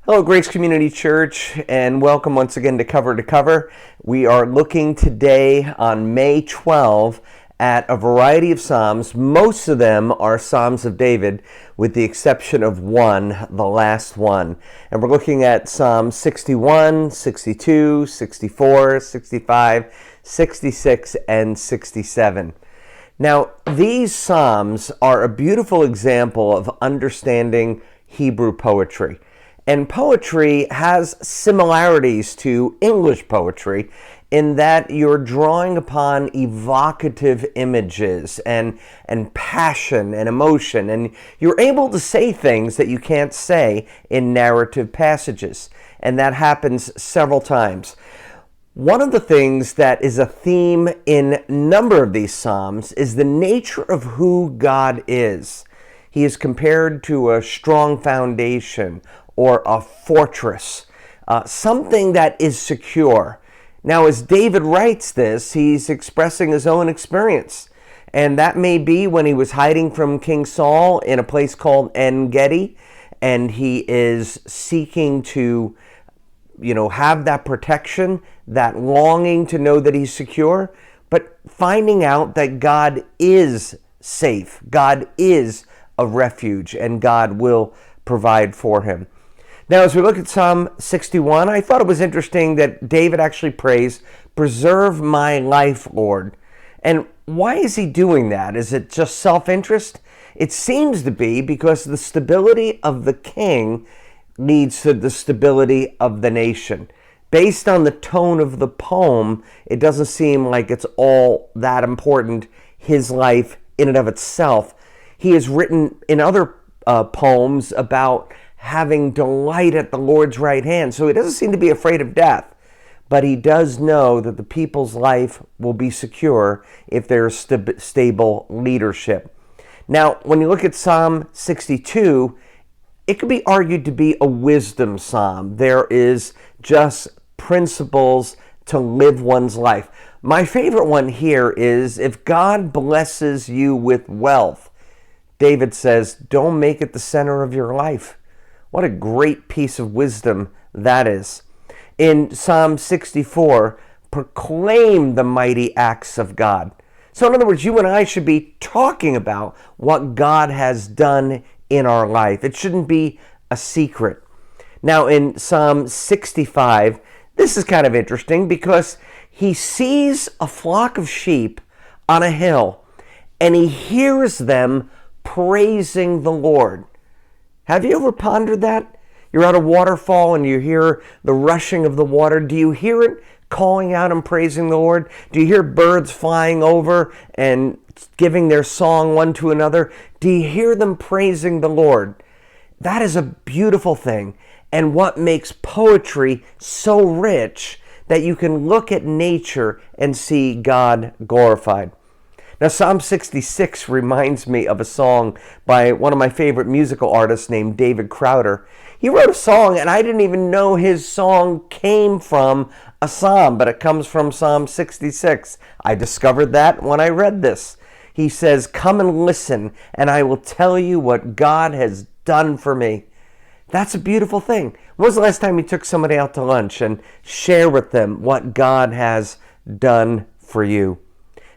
Hello, Grace Community Church, and welcome once again to Cover to Cover. We are looking today on May 12 at a variety of Psalms. Most of them are Psalms of David, with the exception of one, the last one. And we're looking at Psalm 61, 62, 64, 65, 66, and 67. Now, these Psalms are a beautiful example of understanding Hebrew poetry. And poetry has similarities to English poetry in that you're drawing upon evocative images and passion and emotion, and you're able to say things that you can't say in narrative passages. And that happens several times. One of the things that is a theme in a number of these Psalms is the nature of who God is. He is compared to a strong foundation or a fortress, something that is secure. Now, as David writes this, he's expressing his own experience. And that may be when he was hiding from King Saul in a place called En-Gedi, and he is seeking to, have that protection, that longing to know that he's secure, but finding out that God is safe. God is a refuge, and God will provide for him. Now, as we look at Psalm 61, I thought it was interesting that David actually prays, "Preserve my life, Lord." And why is he doing that? Is it just self-interest? It seems to be because the stability of the king leads to the stability of the nation. Based on the tone of the poem, it doesn't seem like it's all that important, his life in and of itself. He has written in other poems about having delight at the Lord's right hand. So he doesn't seem to be afraid of death, but he does know that the people's life will be secure if there's stable leadership. Now, when you look at Psalm 62, it could be argued to be a wisdom psalm. There is just principles to live one's life. My favorite one here is, if God blesses you with wealth, David says, don't make it the center of your life. What a great piece of wisdom that is. In Psalm 64, proclaim the mighty acts of God. So in other words, you and I should be talking about what God has done in our life. It shouldn't be a secret. Now in Psalm 65, this is kind of interesting because he sees a flock of sheep on a hill and he hears them praising the Lord. Have you ever pondered that? You're at a waterfall and you hear the rushing of the water. Do you hear it calling out and praising the Lord? Do you hear birds flying over and giving their song one to another? Do you hear them praising the Lord? That is a beautiful thing. And what makes poetry so rich that you can look at nature and see God glorified. Now, Psalm 66 reminds me of a song by one of my favorite musical artists named David Crowder. He wrote a song, and I didn't even know his song came from a psalm, but it comes from Psalm 66. I discovered that when I read this. He says, "Come and listen, and I will tell you what God has done for me." That's a beautiful thing. When was the last time you took somebody out to lunch and share with them what God has done for you?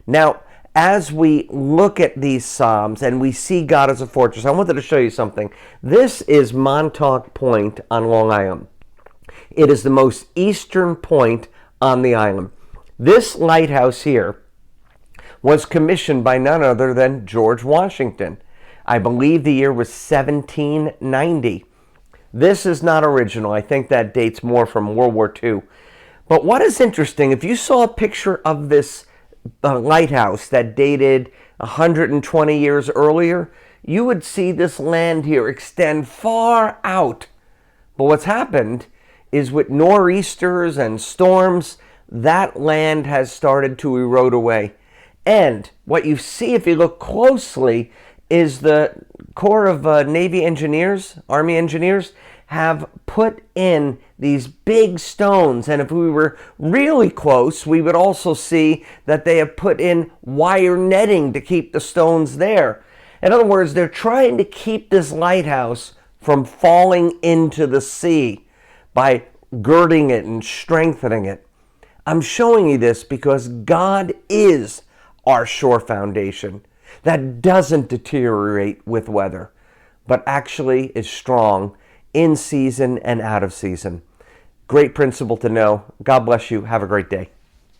Now, as we look at these Psalms and we see God as a fortress, I wanted to show you something. This is Montauk Point on Long Island. It is the most eastern point on the island. This lighthouse here was commissioned by none other than George Washington. I believe the year was 1790. This is not original. I think that dates more from World War II. But what is interesting, if you saw a picture of this lighthouse that dated 120 years earlier, you would see this land here extend far out. But what's happened is with nor'easters and storms, that land has started to erode away. And what you see if you look closely is the Corps of Navy engineers, Army engineers, have put in these big stones. And if we were really close, we would also see that they have put in wire netting to keep the stones there. In other words, they're trying to keep this lighthouse from falling into the sea by girding it and strengthening it. I'm showing you this because God is our sure foundation that doesn't deteriorate with weather, but actually is strong in season and out of season. Great principle to know. God bless you. Have a great day.